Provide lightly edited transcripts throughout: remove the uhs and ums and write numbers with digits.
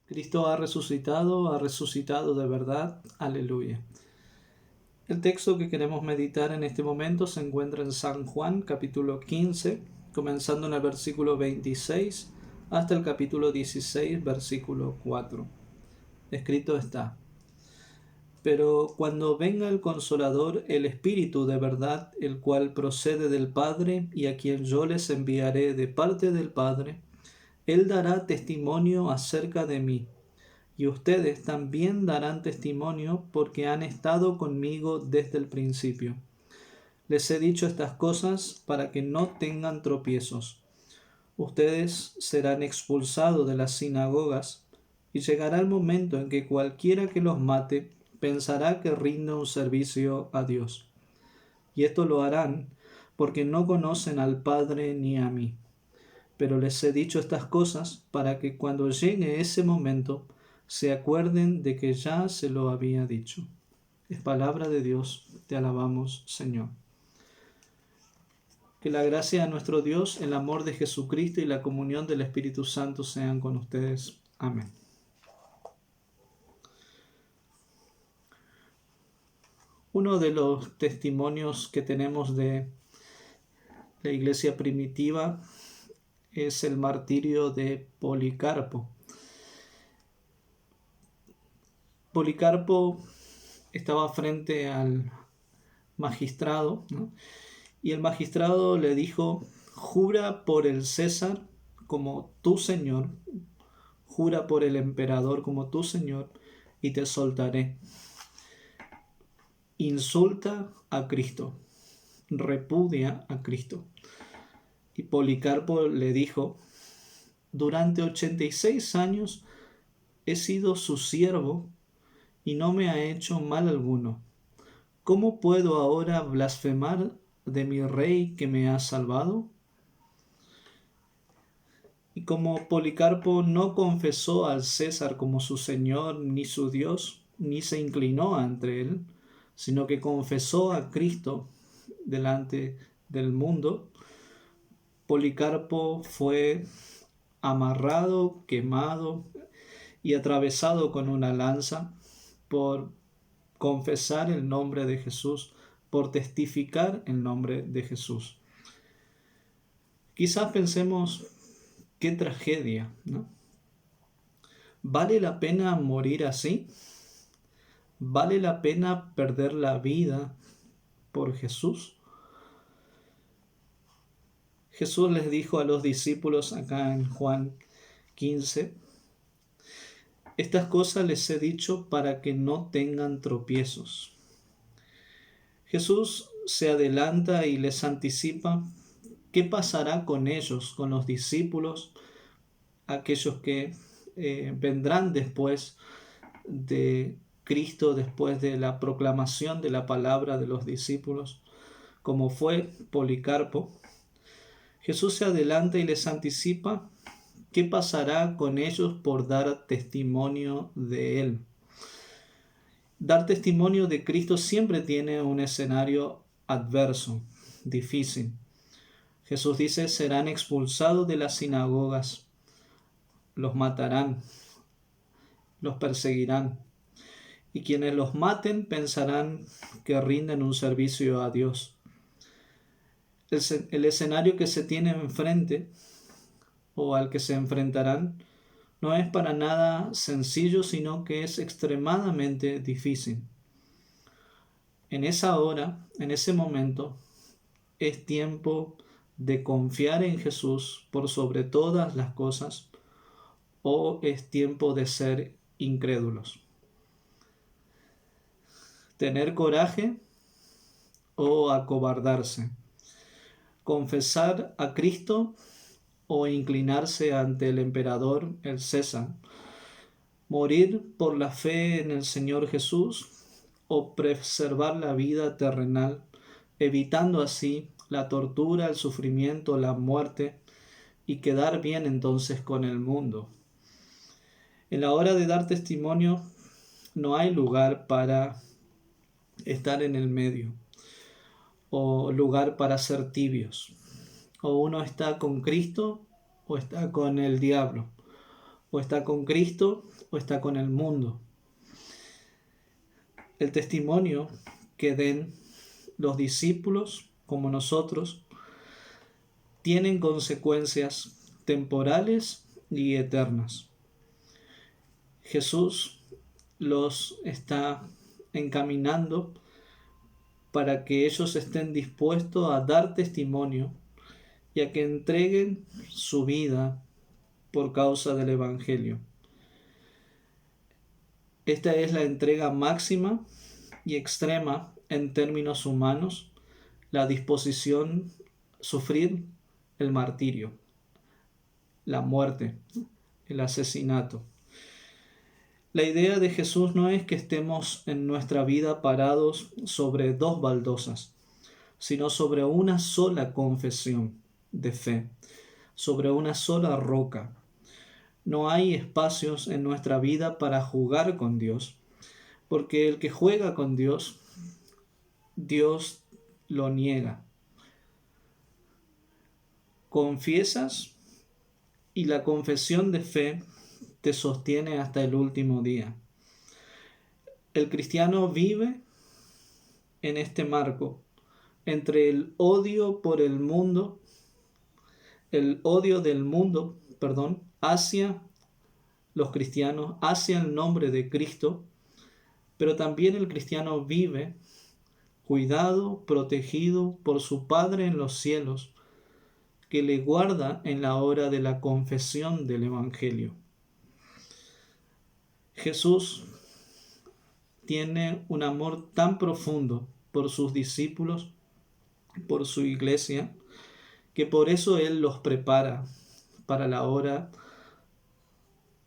Cristo ha resucitado de verdad. Aleluya. El texto que queremos meditar en este momento se encuentra en San Juan, capítulo 15, comenzando en el versículo 26 hasta el capítulo 16, versículo 4. Escrito está: Pero cuando venga el Consolador, el Espíritu de verdad, el cual procede del Padre y a quien yo les enviaré de parte del Padre, Él dará testimonio acerca de mí. Y ustedes también darán testimonio porque han estado conmigo desde el principio. Les he dicho estas cosas para que no tengan tropiezos. Ustedes serán expulsados de las sinagogas y llegará el momento en que cualquiera que los mate pensará que rinde un servicio a Dios. Y esto lo harán porque no conocen al Padre ni a mí. Pero les he dicho estas cosas para que cuando llegue ese momento se acuerden de que ya se lo había dicho. Es palabra de Dios, te alabamos, Señor. Que la gracia de nuestro Dios, el amor de Jesucristo y la comunión del Espíritu Santo sean con ustedes. Amén. Uno de los testimonios que tenemos de la iglesia primitiva es el martirio de Policarpo. Policarpo estaba frente al magistrado, ¿no? Y el magistrado le dijo: jura por el César como tu señor, jura por el emperador como tu señor, y te soltaré. Insulta a Cristo, repudia a Cristo. Y Policarpo le dijo: durante 86 años he sido su siervo y no me ha hecho mal alguno. ¿Cómo puedo ahora blasfemar de mi rey que me ha salvado? Y como Policarpo no confesó al César como su señor ni su Dios, ni se inclinó ante él, sino que confesó a Cristo delante del mundo, Policarpo fue amarrado, quemado y atravesado con una lanza por confesar el nombre de Jesús, por testificar el nombre de Jesús. Quizás pensemos: qué tragedia, ¿no? ¿Vale la pena morir así? ¿Vale la pena perder la vida por Jesús? Jesús les dijo a los discípulos acá en Juan 15: estas cosas les he dicho para que no tengan tropiezos. Jesús se adelanta y les anticipa qué pasará con ellos, con los discípulos, aquellos que vendrán después de Cristo, después de la proclamación de la palabra de los discípulos, como fue Policarpo. Jesús se adelanta y les anticipa qué pasará con ellos por dar testimonio de Él. Dar testimonio de Cristo siempre tiene un escenario adverso, difícil. Jesús dice: serán expulsados de las sinagogas, los matarán, los perseguirán, y quienes los maten pensarán que rinden un servicio a Dios. El escenario que se tiene enfrente o al que se enfrentarán no es para nada sencillo, sino que es extremadamente difícil. En esa hora, en ese momento, es tiempo de confiar en Jesús por sobre todas las cosas, o es tiempo de ser incrédulos. Tener coraje o acobardarse. Confesar a Cristo o inclinarse ante el emperador, el César. Morir por la fe en el Señor Jesús o preservar la vida terrenal, evitando así la tortura, el sufrimiento, la muerte, y quedar bien entonces con el mundo. En la hora de dar testimonio no hay lugar para estar en el medio, o lugar para ser tibios. O uno está con Cristo o está con el diablo. o está con Cristo o está con el mundo. El testimonio que den los discípulos, como nosotros, tienen consecuencias temporales y eternas. Jesús los está encaminando para que ellos estén dispuestos a dar testimonio y a que entreguen su vida por causa del Evangelio. Esta es la entrega máxima y extrema en términos humanos, la disposición a sufrir el martirio, la muerte, el asesinato. La idea de Jesús no es que estemos en nuestra vida parados sobre dos baldosas, sino sobre una sola confesión de fe, sobre una sola roca. No hay espacios en nuestra vida para jugar con Dios, porque el que juega con Dios, Dios lo niega. Confiesas y la confesión de fe te sostiene hasta el último día. El cristiano vive en este marco entre el odio por el mundo, el odio del mundo, hacia los cristianos, hacia el nombre de Cristo, pero también el cristiano vive cuidado, protegido por su Padre en los cielos, que le guarda en la hora de la confesión del Evangelio. Jesús tiene un amor tan profundo por sus discípulos, por su iglesia, que por eso Él los prepara para la hora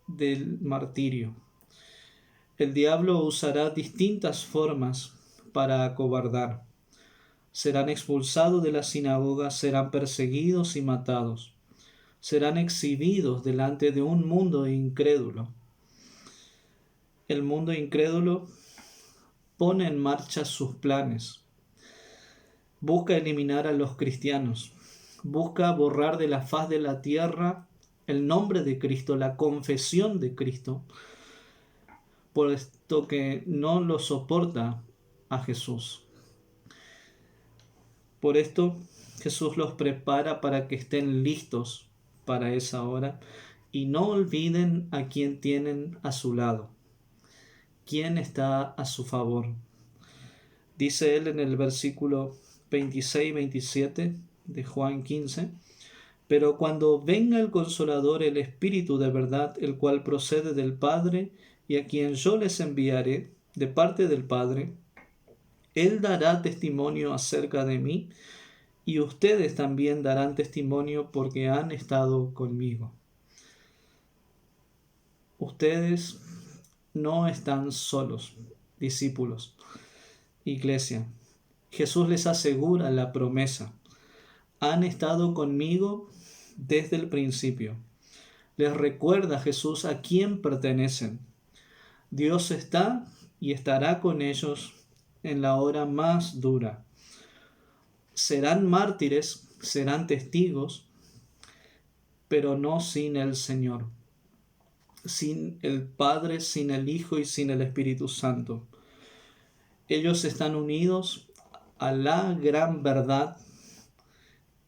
del martirio. El diablo usará distintas formas para acobardar. Serán expulsados de las sinagogas, serán perseguidos y matados. Serán exhibidos delante de un mundo incrédulo. El mundo incrédulo pone en marcha sus planes. Busca eliminar a los cristianos. Busca borrar de la faz de la tierra el nombre de Cristo, la confesión de Cristo, puesto que no lo soporta a Jesús. Por esto Jesús los prepara para que estén listos para esa hora y no olviden a quien tienen a su lado, quién está a su favor. Dice él en el versículo 26-27 de Juan 15: pero cuando venga el Consolador, el Espíritu de verdad, el cual procede del Padre, y a quien yo les enviaré de parte del Padre, Él dará testimonio acerca de mí, y ustedes también darán testimonio porque han estado conmigo. Ustedes no están solos, discípulos, iglesia. Jesús les asegura la promesa. Han estado conmigo desde el principio. Les recuerda Jesús a quién pertenecen. Dios está y estará con ellos en la hora más dura. Serán mártires, serán testigos, pero no sin el Señor, sin el Padre, sin el Hijo y sin el Espíritu Santo. Ellos están unidos a la gran verdad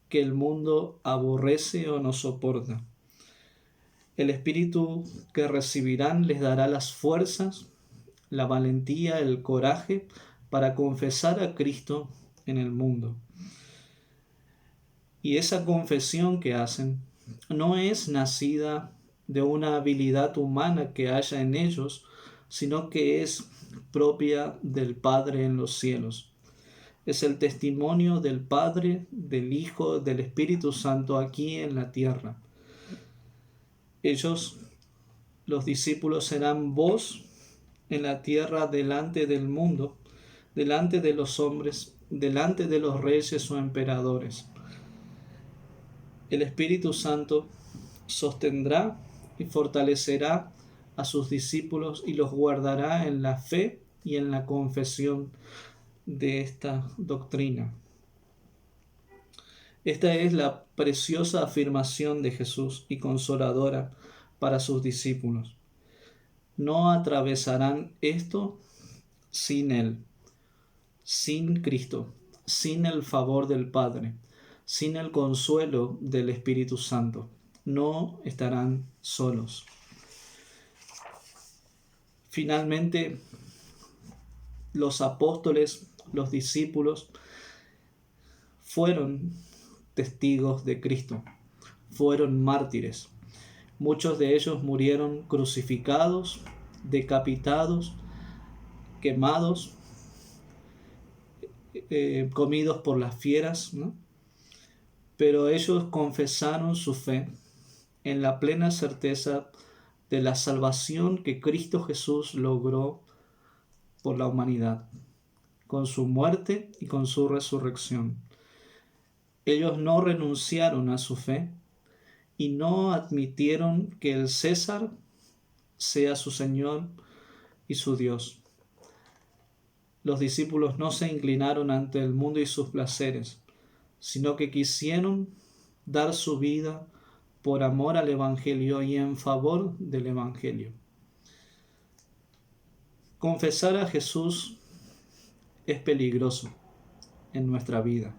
que el mundo aborrece o no soporta. El Espíritu que recibirán les dará las fuerzas, la valentía, el coraje para confesar a Cristo en el mundo. Y esa confesión que hacen no es nacida de una habilidad humana que haya en ellos, sino que es propia del Padre en los cielos. Es el testimonio del Padre, del Hijo, del Espíritu Santo aquí en la tierra. Ellos, los discípulos, serán voz en la tierra delante del mundo, delante de los hombres, delante de los reyes o emperadores. El Espíritu Santo sostendrá y fortalecerá a sus discípulos y los guardará en la fe y en la confesión de esta doctrina. Esta es la preciosa afirmación de Jesús y consoladora para sus discípulos. No atravesarán esto sin Él, sin Cristo, sin el favor del Padre, sin el consuelo del Espíritu Santo. No estarán solos. Finalmente, los apóstoles, los discípulos, fueron testigos de Cristo, fueron mártires. Muchos de ellos murieron crucificados, decapitados, quemados, comidos por las fieras, ¿no? Pero ellos confesaron su fe en la plena certeza de la salvación que Cristo Jesús logró por la humanidad, con su muerte y con su resurrección. Ellos no renunciaron a su fe y no admitieron que el César sea su Señor y su Dios. Los discípulos no se inclinaron ante el mundo y sus placeres, sino que quisieron dar su vida por amor al Evangelio y en favor del Evangelio. Confesar a Jesús es peligroso en nuestra vida.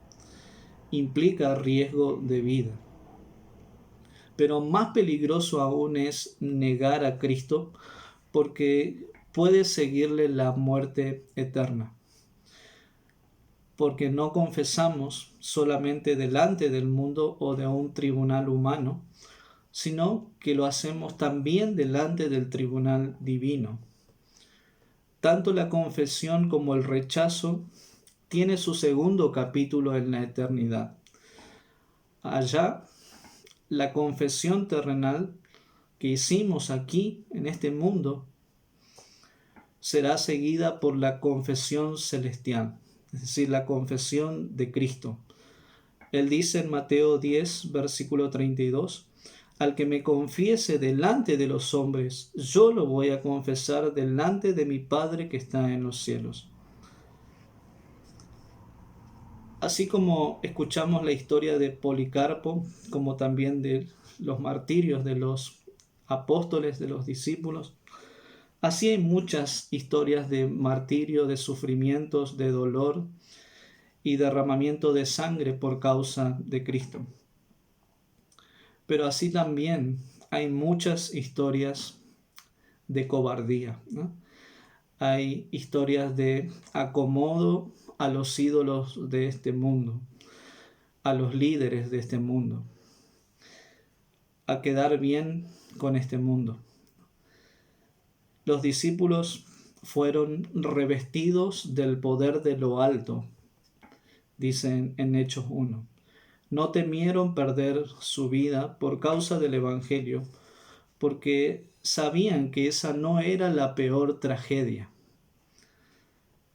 Implica riesgo de vida. Pero más peligroso aún es negar a Cristo, porque puede seguirle la muerte eterna. Porque no confesamos solamente delante del mundo o de un tribunal humano, sino que lo hacemos también delante del tribunal divino. Tanto la confesión como el rechazo tiene su segundo capítulo en la eternidad. Allá, la confesión terrenal que hicimos aquí, en este mundo, será seguida por la confesión celestial, es decir, la confesión de Cristo. Él dice en Mateo 10, versículo 32, al que me confiese delante de los hombres, yo lo voy a confesar delante de mi Padre que está en los cielos. Así como escuchamos la historia de Policarpo, como también de los martirios de los apóstoles, de los discípulos, así hay muchas historias de martirio, de sufrimientos, de dolor y derramamiento de sangre por causa de Cristo. Pero así también hay muchas historias de cobardía, ¿no? Hay historias de acomodo a los ídolos de este mundo, a los líderes de este mundo, a quedar bien con este mundo. Los discípulos fueron revestidos del poder de lo alto, dicen en Hechos 1. No temieron perder su vida por causa del Evangelio, porque sabían que esa no era la peor tragedia.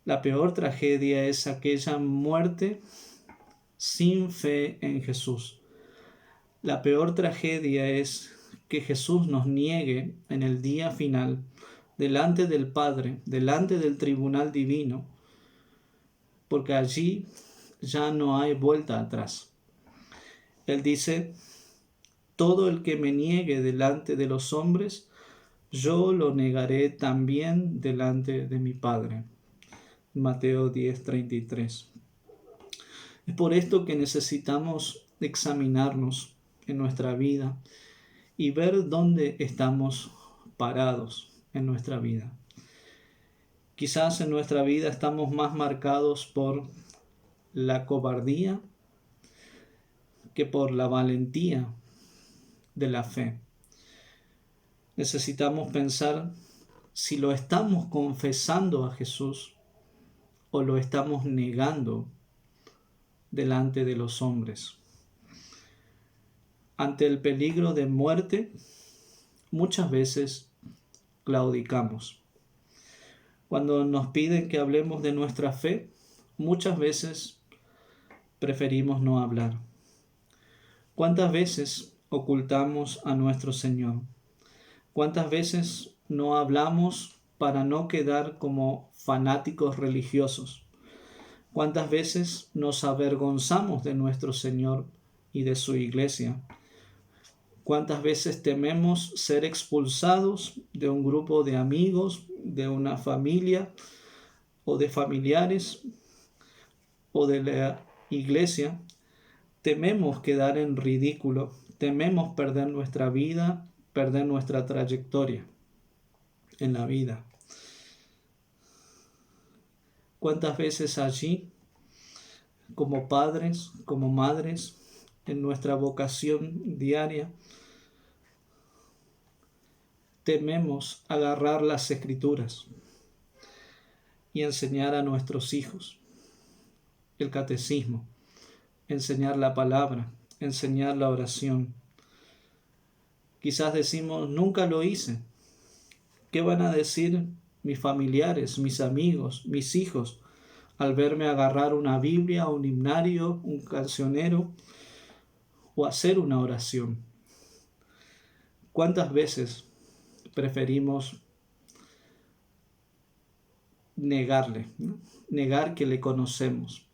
La peor tragedia es aquella muerte sin fe en Jesús. La peor tragedia es que Jesús nos niegue en el día final, delante del Padre, delante del tribunal divino, porque allí ya no hay vuelta atrás. Él dice, todo el que me niegue delante de los hombres, yo lo negaré también delante de mi Padre. Mateo 10:33. Es por esto que necesitamos examinarnos en nuestra vida y ver dónde estamos parados en nuestra vida. Quizás en nuestra vida estamos más marcados por la cobardía que por la valentía de la fe. Necesitamos pensar si lo estamos confesando a Jesús o lo estamos negando delante de los hombres. Ante el peligro de muerte, muchas veces claudicamos. Cuando nos piden que hablemos de nuestra fe, muchas veces preferimos no hablar. ¿Cuántas veces ocultamos a nuestro Señor? ¿Cuántas veces no hablamos para no quedar como fanáticos religiosos? ¿Cuántas veces nos avergonzamos de nuestro Señor y de su iglesia? ¿Cuántas veces tememos ser expulsados de un grupo de amigos, de una familia o de familiares o de la iglesia? Tememos quedar en ridículo, tememos perder nuestra vida, perder nuestra trayectoria en la vida. ¿Cuántas veces allí, como padres, como madres, en nuestra vocación diaria, tememos agarrar las Escrituras y enseñar a nuestros hijos el catecismo, enseñar la palabra, enseñar la oración? Quizás decimos, nunca lo hice. ¿Qué van a decir mis familiares, mis amigos, mis hijos, al verme agarrar una Biblia, un himnario, un cancionero o hacer una oración? ¿Cuántas veces preferimos negarle, ¿no? Negar que le conocemos,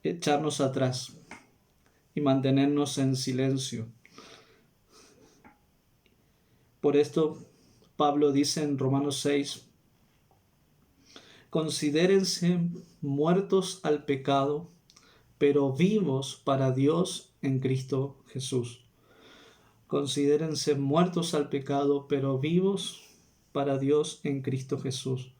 echarnos atrás y mantenernos en silencio? Por esto Pablo dice en Romanos 6, considérense muertos al pecado, pero vivos para Dios en Cristo Jesús. Considérense muertos al pecado, pero vivos para Dios en Cristo Jesús.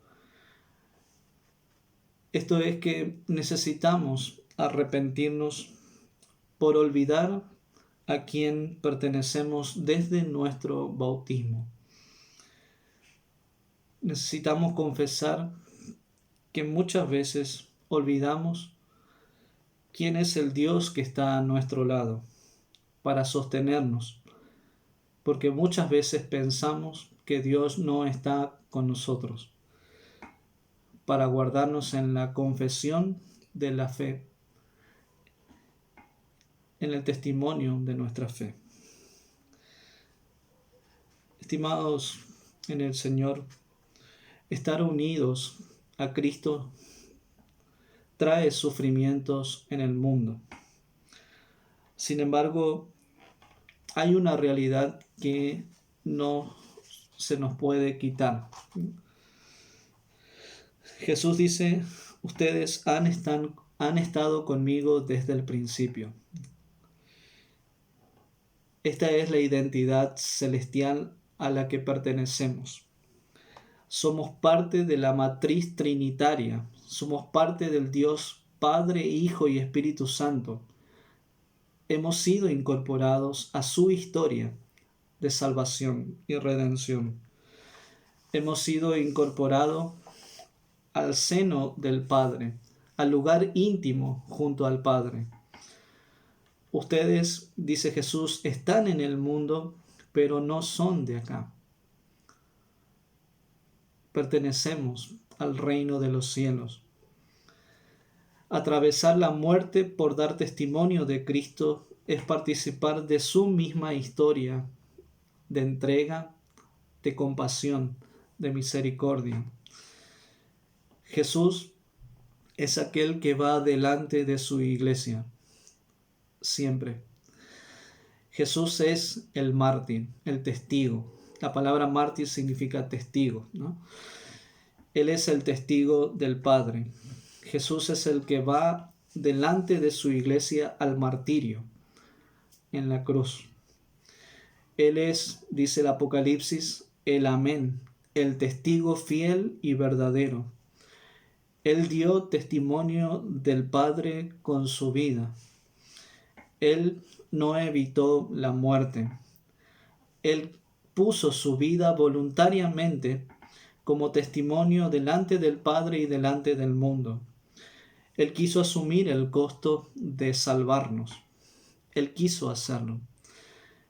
Esto es que necesitamos arrepentirnos por olvidar a quien pertenecemos desde nuestro bautismo. Necesitamos confesar que muchas veces olvidamos quién es el Dios que está a nuestro lado para sostenernos, porque muchas veces pensamos que Dios no está con nosotros, para guardarnos en la confesión de la fe, en el testimonio de nuestra fe. Estimados en el Señor, estar unidos a Cristo trae sufrimientos en el mundo. Sin embargo, hay una realidad que no se nos puede quitar. Jesús dice, ustedes han estado conmigo desde el principio. Esta es la identidad celestial a la que pertenecemos. Somos parte de la matriz trinitaria. Somos parte del Dios Padre, Hijo y Espíritu Santo. Hemos sido incorporados a su historia de salvación y redención. Hemos sido incorporados al seno del Padre, al lugar íntimo junto al Padre. Ustedes, dice Jesús, están en el mundo, pero no son de acá. Pertenecemos al reino de los cielos. Atravesar la muerte por dar testimonio de Cristo es participar de su misma historia de entrega, de compasión, de misericordia. Jesús es aquel que va delante de su iglesia, siempre. Jesús es el mártir, el testigo. La palabra mártir significa testigo, ¿no? Él es el testigo del Padre. Jesús es el que va delante de su iglesia al martirio en la cruz. Él es, dice el Apocalipsis, el Amén, el testigo fiel y verdadero. Él dio testimonio del Padre con su vida. Él no evitó la muerte. Él puso su vida voluntariamente como testimonio delante del Padre y delante del mundo. Él quiso asumir el costo de salvarnos. Él quiso hacerlo.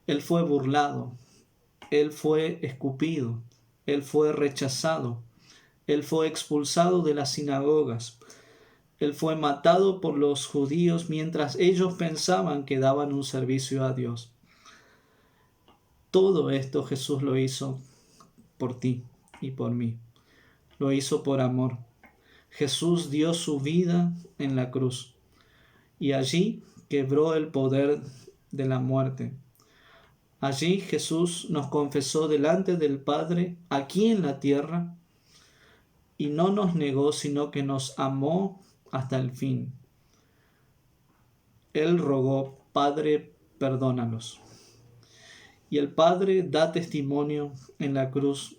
Él fue burlado. Él fue escupido. Él fue rechazado. Él fue expulsado de las sinagogas. Él fue matado por los judíos mientras ellos pensaban que daban un servicio a Dios. Todo esto Jesús lo hizo por ti y por mí. Lo hizo por amor. Jesús dio su vida en la cruz y allí quebró el poder de la muerte. Allí Jesús nos confesó delante del Padre, aquí en la tierra, y no nos negó, sino que nos amó hasta el fin. Él rogó, Padre, perdónalos. Y el Padre da testimonio en la cruz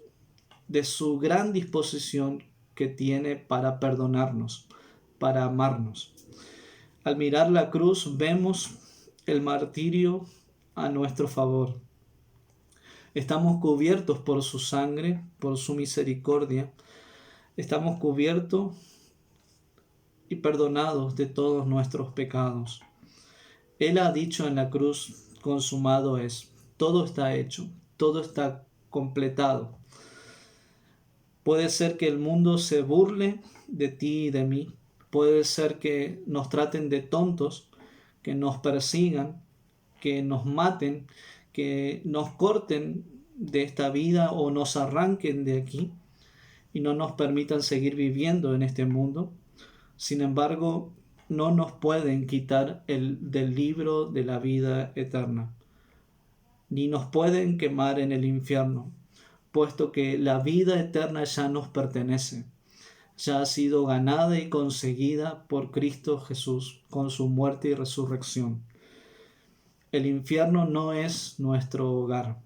de su gran disposición que tiene para perdonarnos, para amarnos. Al mirar la cruz vemos el martirio a nuestro favor. Estamos cubiertos por su sangre, por su misericordia. Estamos cubiertos y perdonados de todos nuestros pecados. Él ha dicho en la cruz, consumado es. Todo está hecho, todo está completado. Puede ser que el mundo se burle de ti y de mí. Puede ser que nos traten de tontos, que nos persigan, que nos maten, que nos corten de esta vida o nos arranquen de aquí y no nos permitan seguir viviendo en este mundo. Sin embargo, no nos pueden quitar del libro de la vida eterna, ni nos pueden quemar en el infierno, puesto que la vida eterna ya nos pertenece, ya ha sido ganada y conseguida por Cristo Jesús con su muerte y resurrección. El infierno no es nuestro hogar,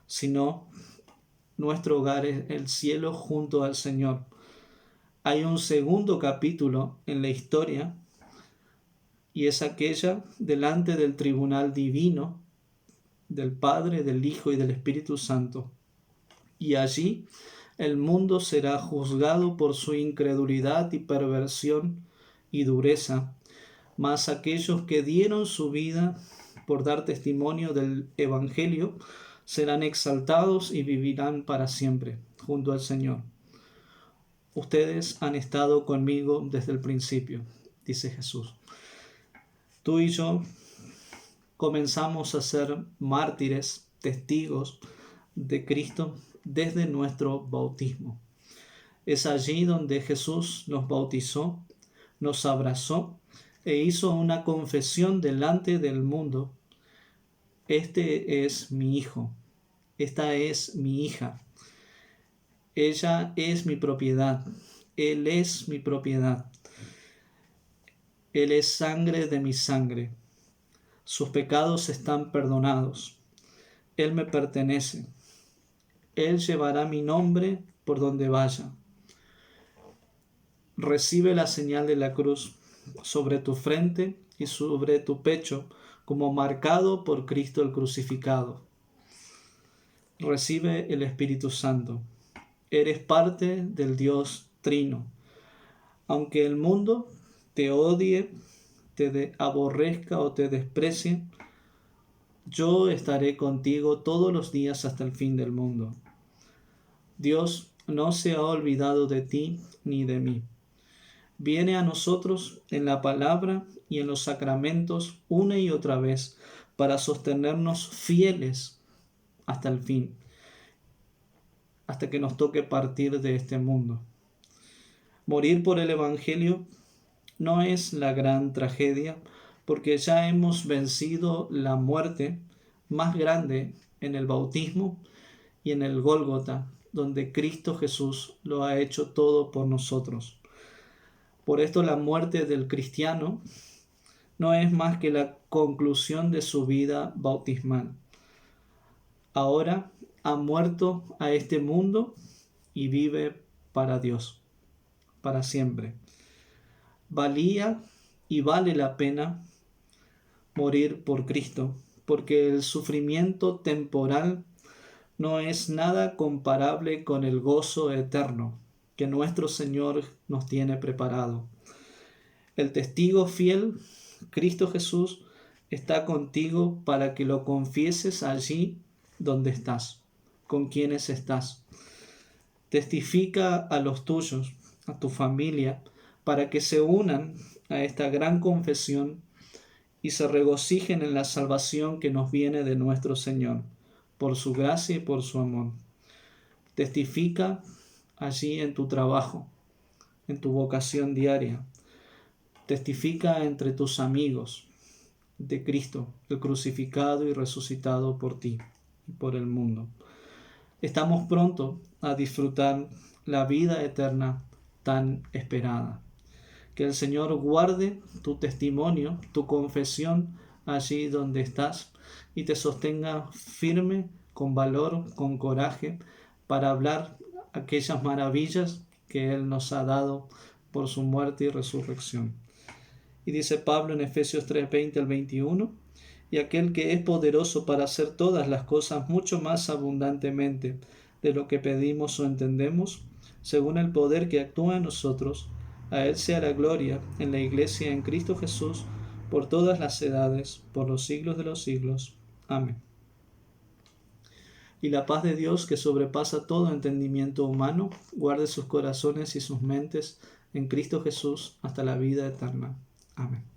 sino nuestro hogar es el cielo junto al Señor. Hay un segundo capítulo en la historia y es aquella delante del tribunal divino del Padre, del Hijo y del Espíritu Santo. Y allí el mundo será juzgado por su incredulidad y perversión y dureza, mas aquellos que dieron su vida por dar testimonio del Evangelio serán exaltados y vivirán para siempre junto al Señor. Ustedes han estado conmigo desde el principio, dice Jesús. Tú y yo comenzamos a ser mártires, testigos de Cristo desde nuestro bautismo. Es allí donde Jesús nos bautizó, nos abrazó e hizo una confesión delante del mundo. Este es mi hijo, esta es mi hija, ella es mi propiedad, él es mi propiedad, él es sangre de mi sangre, sus pecados están perdonados, él me pertenece, él llevará mi nombre por donde vaya. Recibe la señal de la cruz sobre tu frente y sobre tu pecho como marcado por Cristo el crucificado. Recibe el Espíritu Santo. Eres parte del Dios Trino. Aunque el mundo te odie, te aborrezca o te desprecie, yo estaré contigo todos los días hasta el fin del mundo. Dios no se ha olvidado de ti ni de mí. Viene a nosotros en la palabra y en los sacramentos una y otra vez para sostenernos fieles hasta el fin, hasta que nos toque partir de este mundo. Morir por el Evangelio no es la gran tragedia, porque ya hemos vencido la muerte más grande en el bautismo y en el Gólgota, donde Cristo Jesús lo ha hecho todo por nosotros. Por esto la muerte del cristiano no es más que la conclusión de su vida bautismal. Ahora ha muerto a este mundo y vive para Dios, para siempre. Valía y vale la pena morir por Cristo, porque el sufrimiento temporal no es nada comparable con el gozo eterno que nuestro Señor nos tiene preparado. El testigo fiel, Cristo Jesús, está contigo para que lo confieses allí donde estás, con quienes estás. Testifica a los tuyos, a tu familia, para que se unan a esta gran confesión y se regocijen en la salvación que nos viene de nuestro Señor, por su gracia y por su amor. Testifica allí en tu trabajo, en tu vocación diaria. Testifica entre tus amigos. de Cristo, el crucificado y resucitado por ti y por el mundo. Estamos pronto a disfrutar la vida eterna tan esperada. Que el Señor guarde tu testimonio, tu confesión allí donde estás y te sostenga firme, con valor, con coraje, para hablar aquellas maravillas que Él nos ha dado por su muerte y resurrección. Y dice Pablo en Efesios 3:20 al 21, y aquel que es poderoso para hacer todas las cosas mucho más abundantemente de lo que pedimos o entendemos, según el poder que actúa en nosotros, a Él sea la gloria en la Iglesia en Cristo Jesús, por todas las edades, por los siglos de los siglos. Amén. Y la paz de Dios, que sobrepasa todo entendimiento humano, guarde sus corazones y sus mentes en Cristo Jesús hasta la vida eterna. Amén.